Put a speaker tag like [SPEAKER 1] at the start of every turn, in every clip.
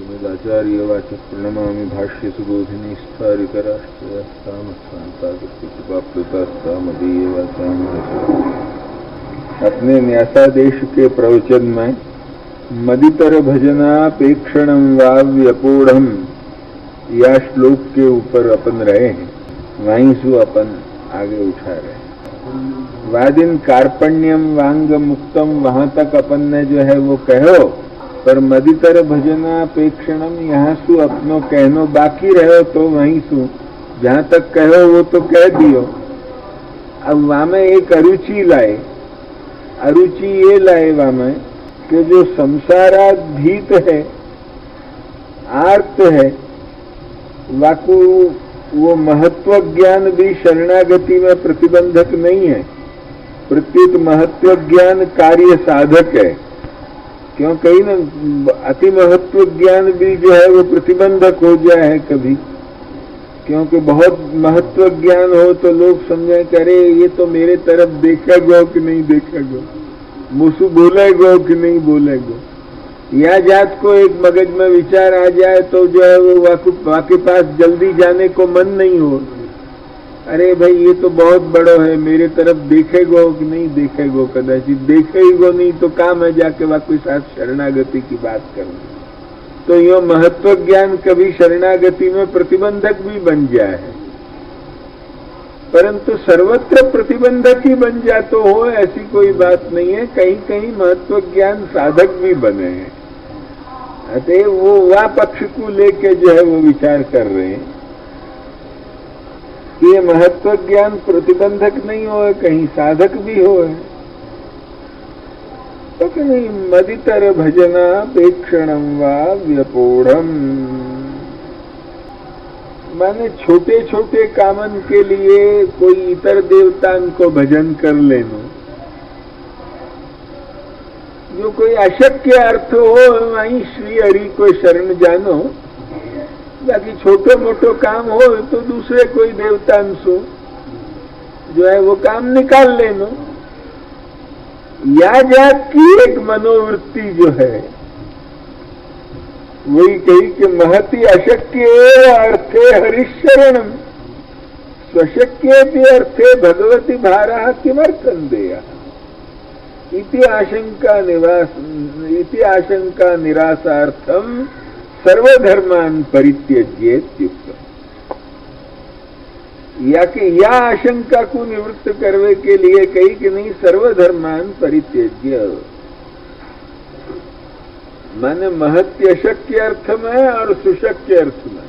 [SPEAKER 1] श्रीमदाचार्यवाच प्रणमामि भाष्य सुबोधिनी स्फारितराष्ट्रमदीयवाचाम। अपने न्यासादेश के प्रवचन में मदितर भजनापेक्षणम वा व्यपोढ़म या श्लोक के ऊपर अपन रहे हैं, वहीं से अपन आगे उठा रहे हैं। वादिन कार्पण्यम वांग मुक्तम, वहां तक अपन ने जो है वो कहो, पर मदितर भजनापेक्षणम यहाँ सु अपनो कहनो बाकी रहो, तो वहीं सु जहां तक कहो वो तो कह दियो। अब वहां में एक अरुचि लाए, अरुचि ये लाए वहां में कि जो संसाराधीत है, आर्त है, वाकु वो महत्व ज्ञान भी शरणागति में प्रतिबंधक नहीं है। प्रत्युत महत्व ज्ञान कार्य साधक है। क्यों कहीं न अति महत्व ज्ञान भी जो है वो प्रतिबंधक हो जाए है कभी, क्योंकि बहुत महत्व ज्ञान हो तो लोग समझे कि अरे ये तो मेरे तरफ देखेगो कि नहीं देखेगो, मुसु बोलेगो कि नहीं बोलेगो। या जात को एक मगज में विचार आ जाए तो जो है वो वाके पास जल्दी जाने को मन नहीं हो। अरे भाई ये तो बहुत बड़ो है, मेरे तरफ देखेगो कि नहीं देखेगो, कदाचित देखेगो नहीं तो काम है जाके वाके साथ शरणागति की बात करना। तो यो महत्व ज्ञान कभी शरणागति में प्रतिबंधक भी बन जाए है, परंतु सर्वत्र प्रतिबंधक ही बन जा तो हो ऐसी कोई बात नहीं है। कहीं कहीं महत्व ज्ञान साधक भी बने हैं। अतः वो वह पक्ष को लेके जो है वो विचार कर रहे हैं कि ये महत्व ज्ञान प्रतिबंधक नहीं हो, कहीं साधक भी हो। तो कि नहीं मदितर भजनापेक्षणम वा व्यपोढ़म, माने छोटे छोटे कामन के लिए कोई इतर देवता को भजन कर लेना, जो कोई अशक्य अर्थ हो वहीं श्री हरि को शरण जानो। बाकी छोटे मोटो काम हो तो दूसरे कोई देवता से जो है वो काम निकाल लेना। या जात की एक मनोवृत्ति जो है वही कही कि महति अशक्य अर्थे हरिशरणम, स्वशक्य अर्थे भगवती भारा किमर्थं देया इति आशंका निरासार्थम सर्वधर्मान परित्यज्येत्युक्तम्। या कि या आशंका को निवृत्त करने के लिए कही कि नहीं सर्वधर्मान परित्यज्य, माने महत्य अशक्य अर्थ में और सुशक्य अर्थ में।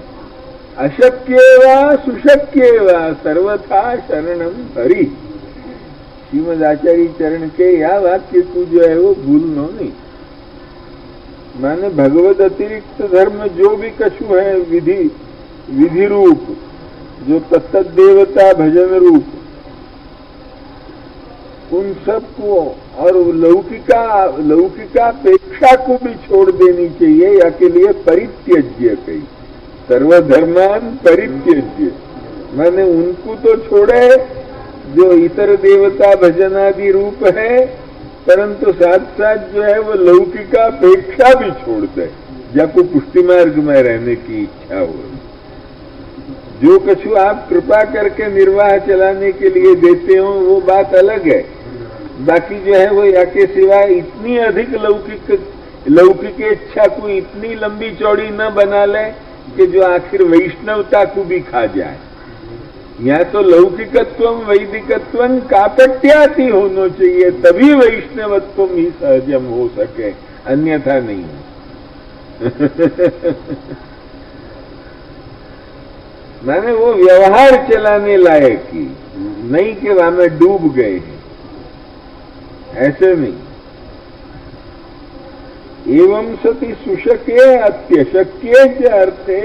[SPEAKER 1] अशक्य वा सुशक्य वा सर्वथा शरणम हरि, श्रीमद आचार्य चरण के या वाक्य को जो है वो भूलना नहीं। माने भगवत अतिरिक्त धर्म जो भी कछु है, विधि रूप जो तत्त देवता भजन रूप, उन सबको और लौकिकापेक्षा को भी छोड़ देनी चाहिए। या के लिए परित्यज्य कही, सर्वधर्मान परित्यज्य, माने उनको तो छोड़े जो इतर देवता भजनादि रूप है, परंतु साथ साथ जो है वो लौकिकापेक्षा भी छोड़ दे, जाको पुष्टि मार्ग में रहने की इच्छा हो। जो कछु आप कृपा करके निर्वाह चलाने के लिए देते हो वो बात अलग है। बाकी जो है वो या के सिवाय इतनी अधिक लौकिक इच्छा को इतनी लंबी चौड़ी न बना ले कि जो आखिर वैष्णवता को भी खा जाए। यहाँ तो लौकिकत्वम वैदिकत्वम कापट्याति होना चाहिए, तभी वैष्णवत्व ही सहजम हो सके, अन्यथा नहीं। माने वो व्यवहार चलाने लायक ही नहीं कि वहां में डूब गए हैं, ऐसे नहीं। एवं सति सुशक्य अत्यशक्य च अर्थे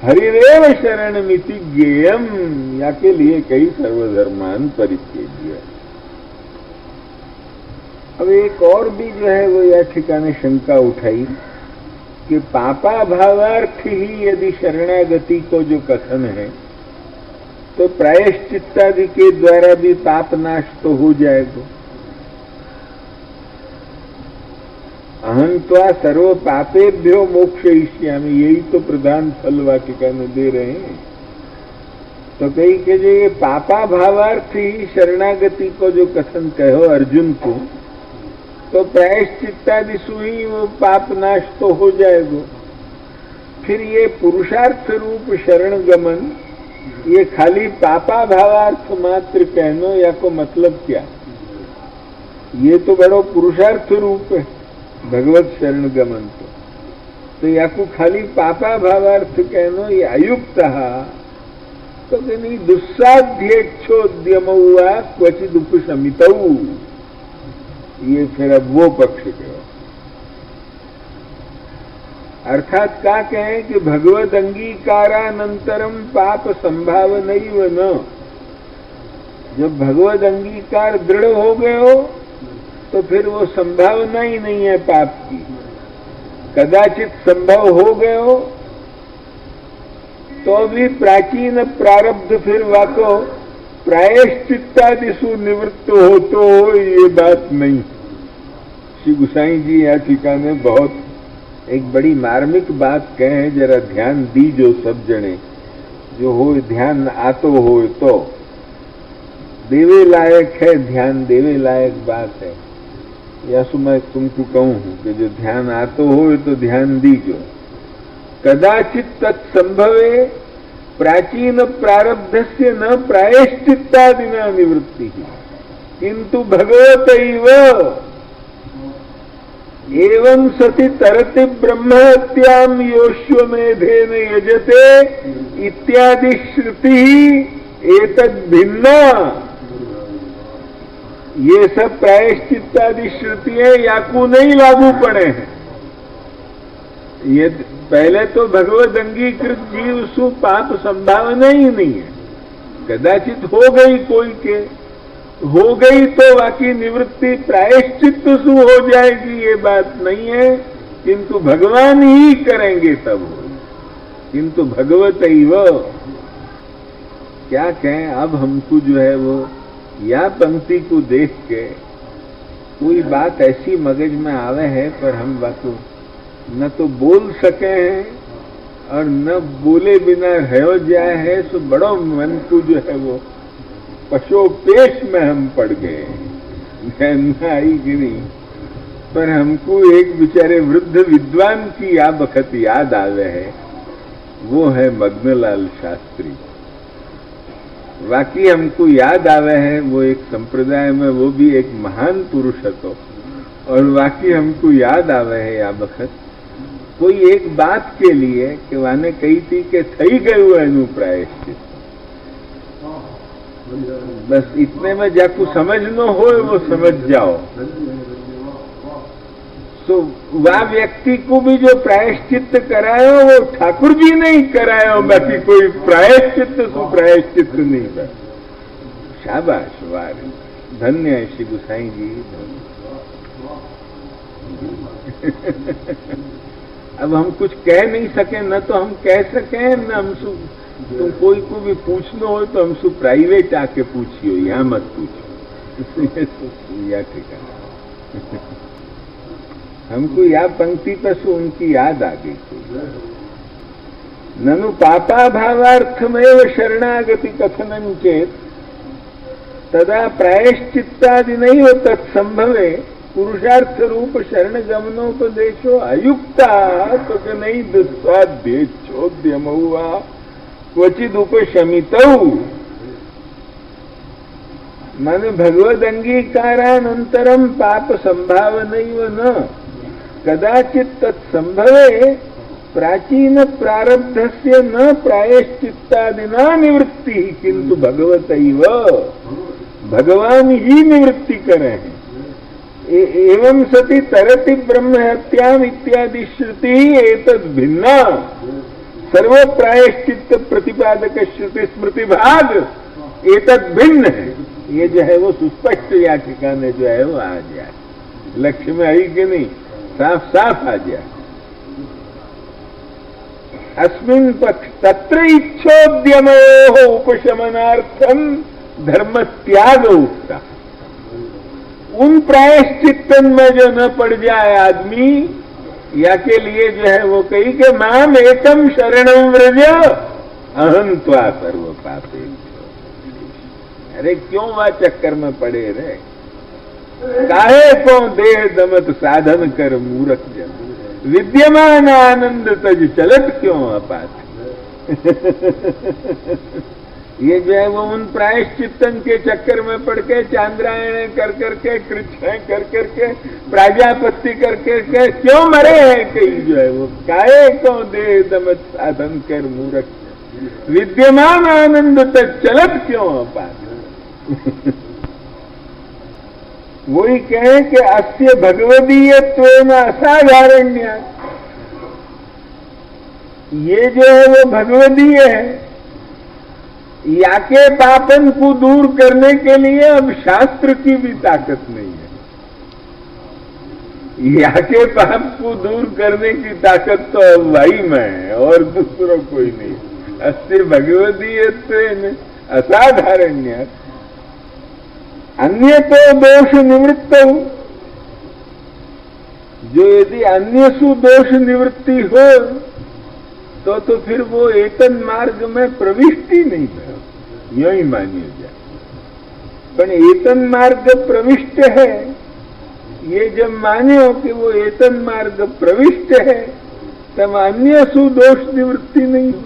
[SPEAKER 1] हरिरेव शरणमिति ज्ञेयम, या के लिए कई सर्वधर्मान परित्यज्य। अब एक और भी जो है वो यह ठिकाने शंका उठाई कि पापा भावार्थ ही यदि शरणागति को जो कथन है तो प्रायश्चित्तादि के द्वारा भी पाप नाश तो हो जाएगा। अहं त्वा सर्व पापेभ्यो मोक्षयिष्यामि, यही तो प्रधान फल वाटिका में दे रहे हैं। तो कही कि जो ये पापा भावार्थी शरणागति को जो कथन कहो अर्जुन को, तो प्रायश्चित्तादिशु ही वो पाप नाश तो हो जाएगा। फिर ये पुरुषार्थ रूप शरण गमन, ये खाली पापा भावार्थ मात्र कहनो या को मतलब क्या? ये तो बड़ो पुरुषार्थ रूप है भगवत शरण गमन तो या को खाली पापा भावार्थ कहनो ये अयुक्त तो कि नहीं, दुस्साध्येच्छोद्यम हुआ क्वचित उपशमित, ये फिर अब वो पक्ष के अर्थात क्या कहें कि भगवद अंगीकारानंतरम पाप संभावनैव न, जब भगवद अंगीकार दृढ़ हो गए हो तो फिर वो संभावना ही नहीं है पाप की। कदाचित संभव हो गए हो तो भी प्राचीन प्रारब्ध फिर वाको प्रायश्चित्तादिशु निवृत्त हो तो ये बात नहीं। श्री गोसाई जी यह ठिकाने बहुत एक बड़ी मार्मिक बात कहे, जरा ध्यान दीजो सब जने, जो हो ध्यान आतो हो तो देवे लायक है, ध्यान देवे लायक बात है। या सु मैं तुमको कहूं कि जो ध्यान आतो हो तो ध्यान दीजो। कदाचित तत्संभवे प्राचीन प्रारब्धस्य न प्रायश्चित्तादिना निवृत्ति, किंतु भगवतैव एवं सति तरति ब्रह्महत्यां योश्वमेधेन यजते इत्यादि श्रुति एतद् भिन्ना। ये सब प्रायश्चित्तादि श्रुतियां याकू नहीं लागू पड़े हैं। ये पहले तो भगवद अंगीकृत जीव सु पाप संभावना ही नहीं है। कदाचित हो गई कोई के, हो गई तो बाकी निवृत्ति प्रायश्चित सु हो जाएगी, ये बात नहीं है, किंतु भगवान ही करेंगे तब हो। किंतु भगवतैव क्या कहें। अब हमको जो है वो या पंक्ति को देख के कोई बात ऐसी मगज में आवे है, पर हम बातों न तो बोल सके हैं और न बोले बिना रह जाए है, सो बड़ो मन को जो है वो पशोपेश में हम पड़ गए। आई गिरी पर हमको एक बेचारे वृद्ध विद्वान की या बखत याद आवे है, वो है मग्नलाल शास्त्री। वाकई हमको याद आवे है, वो एक संप्रदाय में वो भी एक महान पुरुष तो, और वाकई हमको याद आवे है या बखत कोई एक बात के लिए कि वाने कही थी कि थई गयो एनु प्रायश्चित। बस इतने में जाकू समझ न हो वो समझ जाओ। तो वह व्यक्ति को भी जो प्रायश्चित करायो वो ठाकुर जी नहीं करायो, बाकी कोई प्रायश्चित सुप्रायश्चित नहीं कर। शाबाश, वाह, धन्य है श्री गोसाई जी। अब हम कुछ कह नहीं सके, न तो हम कह सके न हम तुम कोई को भी पूछना हो तो हमसे प्राइवेट आके पूछियो, यहाँ मत पूछियो। या ठिकाना हमको या पंक्ति पर से उनकी याद आ गई थी। ननु पापा भावार्थमेव शरणागति कथनं चेत तदा प्रायश्चित्तादि नहीं हो तत्संभवे पुरुषार्थ रूप शरण गमनोपदेशो अयुक्ता, तो कि नहीं दुस्वाध्येच्छोद्यम हुआ क्वचिद उपशमितौ। माने भगवद अंगीकारानंतरम पाप संभावनैव न, कदाचित तत्संभवे प्राचीन प्रारब्धस्य न प्रायश्चित्तादिना निवृत्ति, किंतु भगवतैव भगवान ही निवृत्ति करे हैं। एवं सति तरति ब्रह्महत्याम इत्यादि श्रुति एतद् भिन्ना, सर्व प्रायश्चित्त प्रतिपादक श्रुति स्मृति भाग एतद् भिन्न है। ये जो है वो सुस्पष्ट या ठिकाने जो है वो आ जाए, लक्ष्य में आई कि नहीं, साफ साफ आ जाए। अस्मिन् पक्ष तत्र इच्छोद्यमयोः उपशमनार्थम धर्म त्याग उक्ता। उन प्रायश्चित्तन में जो न पड़ जाए आदमी, या के लिए जो है वो कही कि माम एकम शरणम व्रज अहं त्वा सर्व पापे। अरे क्यों वह चक्कर में पड़े रहे, काहे को देह दमत साधन कर मूर्ख जन, विद्यमान आनंद तज चलत क्यों अपात। ये जो है वो उन प्रायश्चित्तन के चक्कर में पड़ के, चांद्रायण कर करके, कृष्ण कर करके, प्राजापत्ति कर करके क्यों मरे हैं कई जो है वो, काहे को देह दमत साधन कर मूर्ख, विद्यमान आनंद तक चलत क्यों अपात। वही कहे कि अस्य भगवदीयत्वेन असाधारण्य, ये जो है वो भगवदीय है, याके पापन को दूर करने के लिए अब शास्त्र की भी ताकत नहीं है। याके पाप को दूर करने की ताकत तो अब वही में है और दूसरों कोई नहीं। अस्य भगवदीयत्वेन असाधारण्य अन्य तो दोष निवृत्त हो, जो यदि अन्य सु दोष निवृत्ति हो तो फिर वो एतन मार्ग में प्रविष्टि नहीं है, यूं ही मानिए जाए। पर एतन मार्ग प्रविष्ट है, ये जब माने हो कि वो एतन मार्ग प्रविष्ट है, तब अन्य सु दोष निवृत्ति नहीं हो।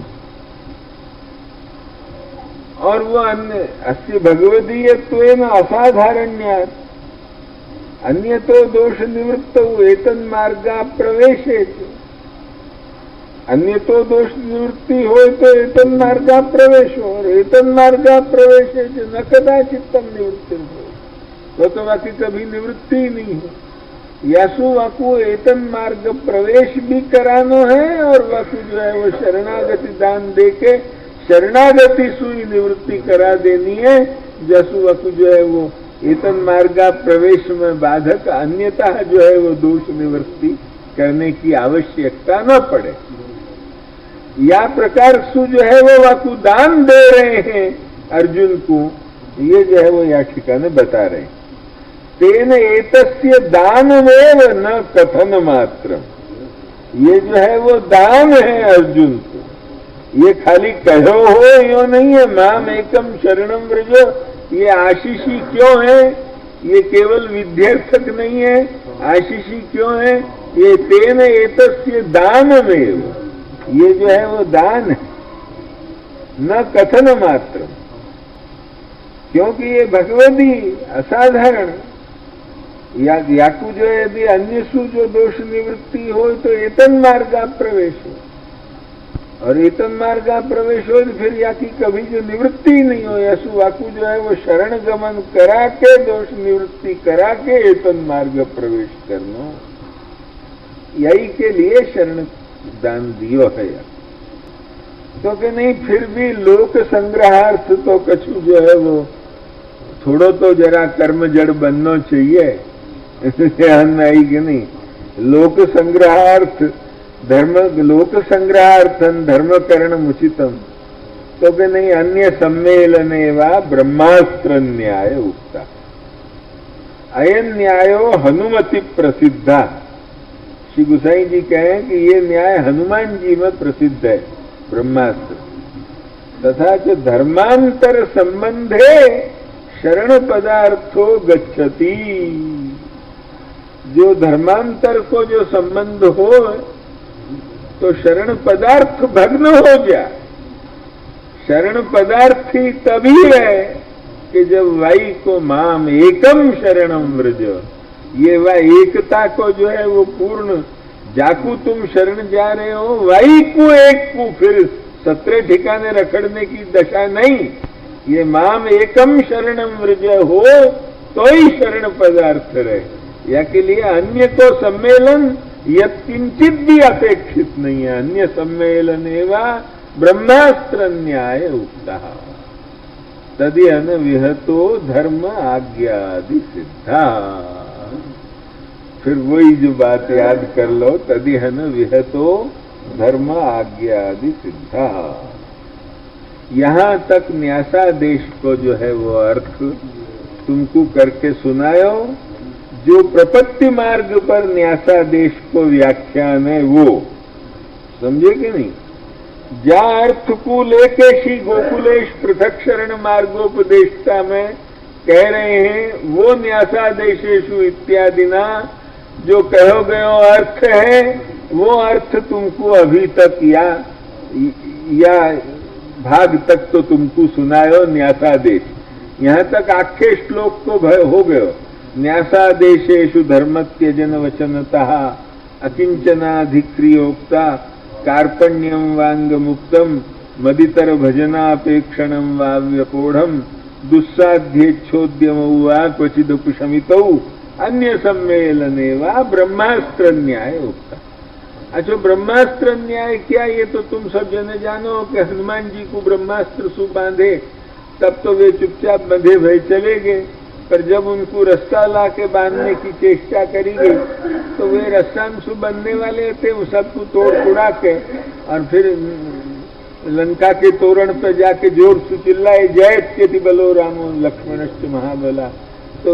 [SPEAKER 1] और वो अन्य अस्य भगवदीयत्वेन असाधारण्यात् अन्य तो दोष निवृत्त एतन मार्गा प्रवेशेत, अन्य तो दोष निवृत्ति हो तो एतन मार्गा प्रवेश हो, और एतन मार्गा प्रवेश न कदाचित्तम निवृत्ति हो, तो बाकी कभी निवृत्ति ही नहीं हो। यासु वाकु एतन मार्ग प्रवेश भी करानो है, और वाकु जो है वो शरणागति दान देके शरणागति सुई निवृत्ति करा देनी है। जसु वाकु जो है वो एतन मार्गा प्रवेश में बाधक अन्यथा जो है वो दोष निवृत्ति करने की आवश्यकता न पड़े। या प्रकार सु जो है वो वाकु दान दे रहे हैं अर्जुन को, ये जो है वो या ठिकाने बता रहे हैं। तेन एतस्य दानमेव न कथन मात्र, ये जो है वो दान है अर्जुन को, ये खाली कहो हो यो नहीं है। माम एकम शरणम व्रजो, ये आशीषी क्यों है, ये केवल विध्यर्थक नहीं है, आशीषी क्यों है, ये तेन एतस्य दानमेव, ये जो है वो दान है, न कथन मात्र, क्योंकि ये भगवदी असाधारण। याकु जो है यदि अन्य सु जो दोष निवृत्ति हो तो एतन मार्गा प्रवेश हो, और एतन मार्गा प्रवेश हो तो फिर या की कभी जो निवृत्ति नहीं हो। यसु वाकु जो है वो शरण गमन करा के दोष निवृत्ति करा के एतन मार्ग प्रवेश करना, यही के लिए शरण दान दियो है। तो कि नहीं फिर भी लोक संग्रहार्थ तो कछु जो है वो थोड़ो तो जरा कर्म जड़ बनना चाहिए, ध्यान आई कि नहीं। लोक संग्रहार्थ धर्म, लोक संग्रहार्थन धर्म करण उचितम, तो कि नहीं अन्य सम्मेलने वा ब्रह्मास्त्र न्याय उक्ता, अयन न्यायो हनुमति प्रसिद्धा। श्री गुसाई जी कहें कि ये न्याय हनुमान जी में प्रसिद्ध है, ब्रह्मास्त्र। तथा च धर्मांतर संबंधे शरण पदार्थो गच्छति, जो धर्मांतर को जो संबंध हो तो शरण पदार्थ भग्न हो जाए। शरण पदार्थी तभी है कि जब वाई को माम एकम शरणम व्रज, ये वह एकता को जो है वो पूर्ण, जाकू तुम शरण जा रहे हो, वाई को एक को फिर 17 ठिकाने रखड़ने की दशा नहीं। ये माम एकम शरणम व्रज हो तो ही शरण पदार्थ रहे, या के लिए अन्य को सम्मेलन यत्किंचित भी अपेक्षित नहीं है। अन्य सम्मेलन एवं ब्रह्मास्त्र न्याय उक्ता, तदिहन विहतो धर्म आज्ञादि सिद्धा। फिर वही जो बात याद कर लो, तदिहन विहतो धर्म आज्ञादि सिद्धा। यहां तक न्यासादेश को जो है वो अर्थ तुमको करके सुनायो, जो प्रपत्ति मार्ग पर न्यासादेश को व्याख्यान है वो समझे कि नहीं। जा अर्थ को लेके श्री गोकुलेश पृथक शरण मार्गोपदेशता में कह रहे हैं वो न्यासादेशेषु इत्यादि ना जो कहो गयो अर्थ है वो अर्थ तुमको अभी तक या भाग तक तो तुमको सुनायो न्यासादेश। यहाँ तक आखे श्लोक को हो गयो। न्यासादेशेषु धर्मत्यजन वचनतः अकिंचनाधिक्रियोक्ता कार्पण्यम वांग मुक्तम मदितर भजनापेक्षणम वा व्यपोढ़म दुस्साध्येच्छोद्यम वा क्वचिदुपशमितौ अन्य सम्मेलने वा ब्रह्मास्त्र न्याय उक्ता। अच्छा, ब्रह्मास्त्र न्याय क्या, ये तो तुम सब जने जानो कि हनुमान जी को ब्रह्मास्त्र सु बांधे तब तो वे चुपचाप बंधे भय चले गए, पर जब उनको रस्सा ला के बांधने की चेष्टा करी गई तो वे रस्सा सु बनने वाले थे, वो सबको तोड़ उड़ा के और फिर लंका के तोरण पर जाके जोर से चिल्लाए जयत के बलो रामो लक्ष्मणश्च महाबला। तो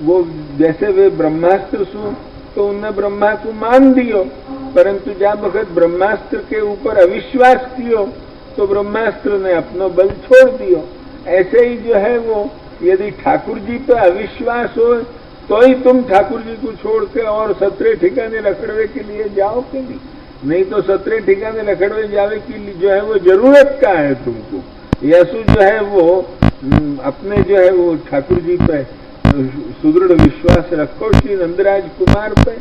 [SPEAKER 1] वो जैसे वे ब्रह्मास्त्र सु तो उन्हें ब्रह्मा को मान दियो, परंतु जब वक्त ब्रह्मास्त्र के ऊपर अविश्वास कियो तो ब्रह्मास्त्र ने अपना बल छोड़ दियो। ऐसे ही जो है वो यदि ठाकुर जी पे अविश्वास हो तो ही तुम ठाकुर जी को छोड़ के और 17 ठिकाने रखड़वे के लिए जाओ के लिए, नहीं तो 17 ठिकाने रखड़वे जावे के लिए जो है वो जरूरत का है तुमको। यसु जो है वो अपने जो है वो ठाकुर जी पे सुदृढ़ विश्वास रखो, श्री नंदराज कुमार पे,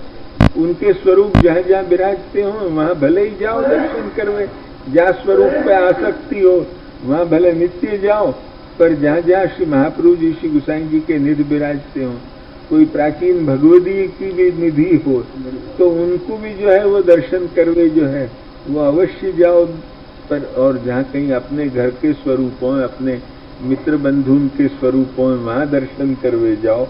[SPEAKER 1] उनके स्वरूप जहाँ जहाँ विराजते हो वहाँ भले ही जाओ दर्शन करवे। जहाँ स्वरूप पे आसक्ति हो वहाँ भले नित्य जाओ, पर जहाँ जहाँ श्री महाप्रभु जी श्री गोसाई जी के निधि विराजते हो, कोई प्राचीन भगवती की भी निधि हो तो उनको भी जो है वो दर्शन करवे जो है वो अवश्य जाओ। पर और जहाँ कहीं अपने घर के स्वरूप हो, अपने मित्र बंधु के स्वरूप हो, वहाँ दर्शन करवे जाओ।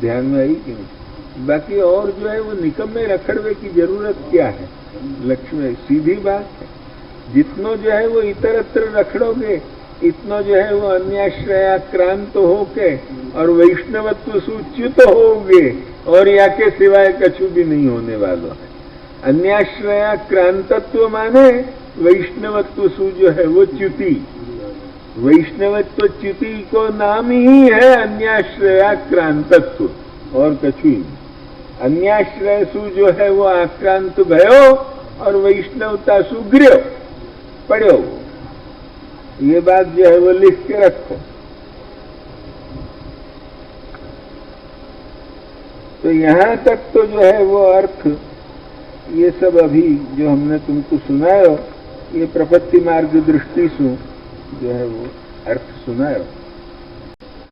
[SPEAKER 1] ध्यान में आई कि नहीं। बाकी और जो है वो निकम्मे रखड़वे की जरूरत क्या है। लक्ष्मी सीधी बात है, जितनो जो है वो इतरत्र रखड़ोगे इतना जो है वो अन्याश्रयाक्रांत होके और वैष्णवत्व सूच्युत होगे और या के सिवाय कछु भी नहीं होने वाला है। अन्याश्रयाक्रांतत्व माने वैष्णवत्व सु जो है वो च्युति, वैष्णवत्व च्युति को नाम ही है अन्याश्रयाक्रांतत्व और कछु ही। अन्याश्रय सु जो है वो आक्रांत भयो और वैष्णवता सु गिरो पड़ो। ये बात जो है वो लिख के रखो। तो यहाँ तक तो जो है वो अर्थ ये सब अभी जो हमने तुमको सुनायो ये प्रपत्ति मार्ग दृष्टि सु जो है वो अर्थ सुनायो।